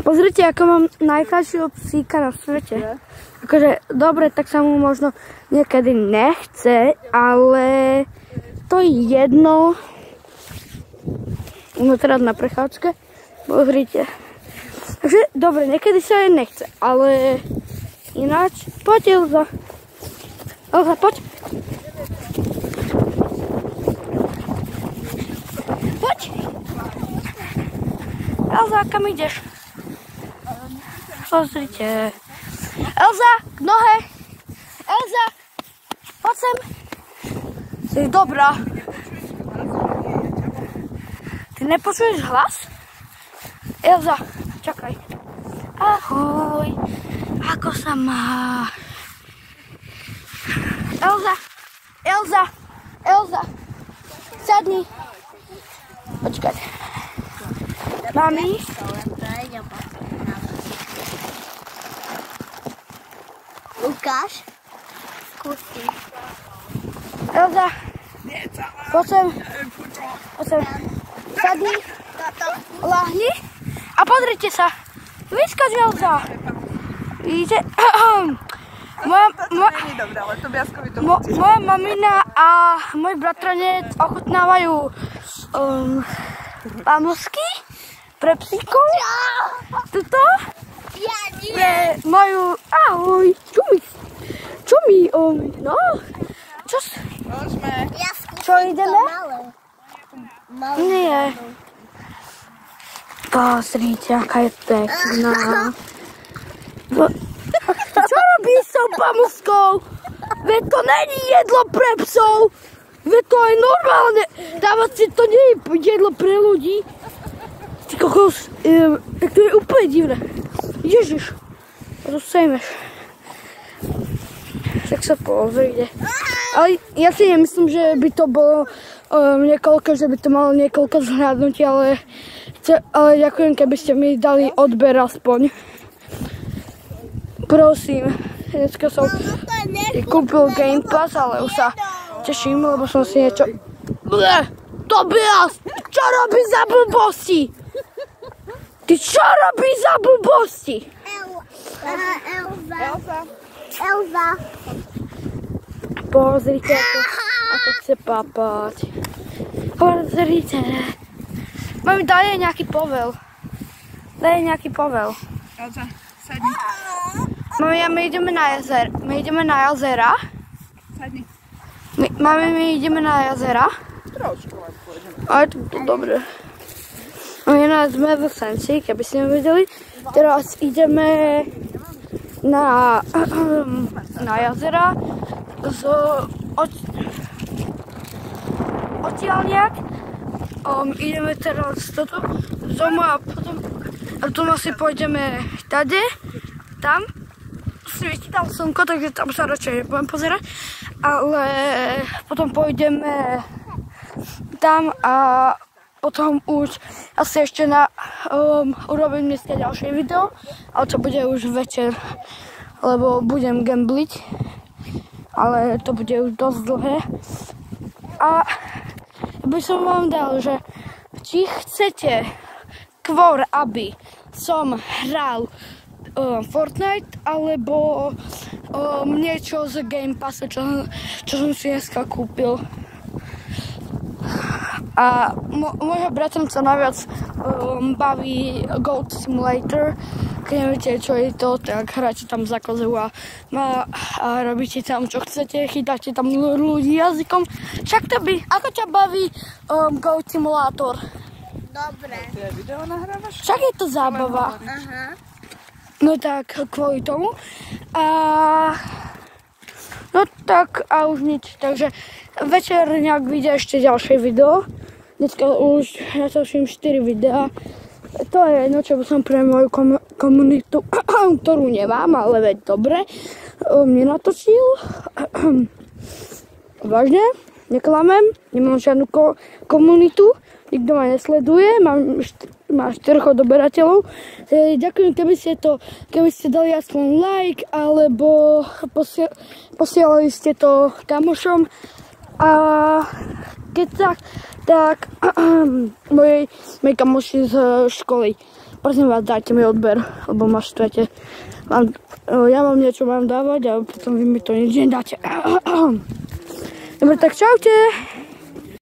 Pozrite, ako mám najkrajšieho psíka na svete. Akože, dobre, tak sa mu možno niekedy nechce, ale to je jedno. No teraz na prechádzke. Pozrite. Takže, dobre, niekedy sa jej nechce, ale ináč, poď Elza. Elza, poď. Poď. Elza, kam ideš? Pozrite. Elza, k nohe. Elza, poď sem. Si dobrá. Ty nepočuješ hlas? Elza, čakaj. Ahoj. Ako sa máš? Elza, Elza, Elza. Sadni. Počkaj. Mami? Ukáž. Skúsi. Elza. Poď sem. Poď sem. Sadni. Lahni. A pozrite sa. Vyskač, Elza. Vidíte? Moja mamina a môj bratranec ochutnávajú pamlsky pre psíkov. Tuto? Ja nie. Pre moju... Ahoj. Čumi. No. Čo? Ja Čo ideme? Malé. Nie. Pozrite, aká je pekná. Čo robíš s tou pamlskou? Veď to není jedlo pre psov. Veď to je normálne. Dávať si to nie je jedlo pre ľudí. Ty kokos, tak to je úplne divné. Ježiš, to sejmeš. Tak sa pozrite. Ale ja si nemyslím, že by to bolo niekoľko, že by to malo niekoľko zhľadnutí, ale ďakujem, keby ste mi dali odber aspoň. Prosím, dneska som kúpil Game Pass, ale už sa teším, lebo som si niečo... Tobias, čo robíš za blbosti? Ty čo robíš za blbosti? Elza. Pozrite, ako chce papať. Pozrite. Mami, daj jej nejaký povel. Elza, sadni. Mami, my ideme na jazera. Sadni. Mami, my ideme na jazera. Trošku len pôjdeme. Ale to dobre. My sme v Senci, keby ste nevedeli. Teraz ideme na jazera odtiaľ nejak. Ideme teraz z domu a potom asi pôjdeme tade, tam. Svieti tam slnko, takže tam sa radšej nebudem pozerať. Ale potom pôjdeme tam a potom už asi ešte urobím dneska ďalšie video, ale to bude už večer, lebo budem gambliť, ale to bude už dosť dlhé. A by som vám dal, že či chcete kvôr, aby som hral Fortnite, alebo niečo z Game Passu, čo som si dneska kúpil. A môjho bratranca najviac baví Goat Simulator. Keď neviete, čo je to, tak hráte tam za kozu a robíte tam, čo chcete, chytáte tam ľudí jazykom. Však to by, ako ťa baví Goat Simulator? Dobre. Ty video nahrávaš? Však je to zábava. Aha. No tak, kvôli tomu. No tak a už nič, takže večer nejak vyjde ešte ďalšie video. Dneska už natočím 4 videá. To je jedno, čo by som pre moju komunitu, ktorú nemám, ale veď dobre, nenatočil. Vážne, neklamem, nemám žiadnu komunitu, nikto ma nesleduje, mám 4 odoberateľov. Ďakujem, keby ste dali aspoň like, alebo posielali ste to kamošom. A keď tak mojej kamoši z školy. prosím vás, dajte mi odber, lebo ma štvete. Ja vám niečo mám dávať a potom vy mi to nič nedáte. Dobre, tak čaute.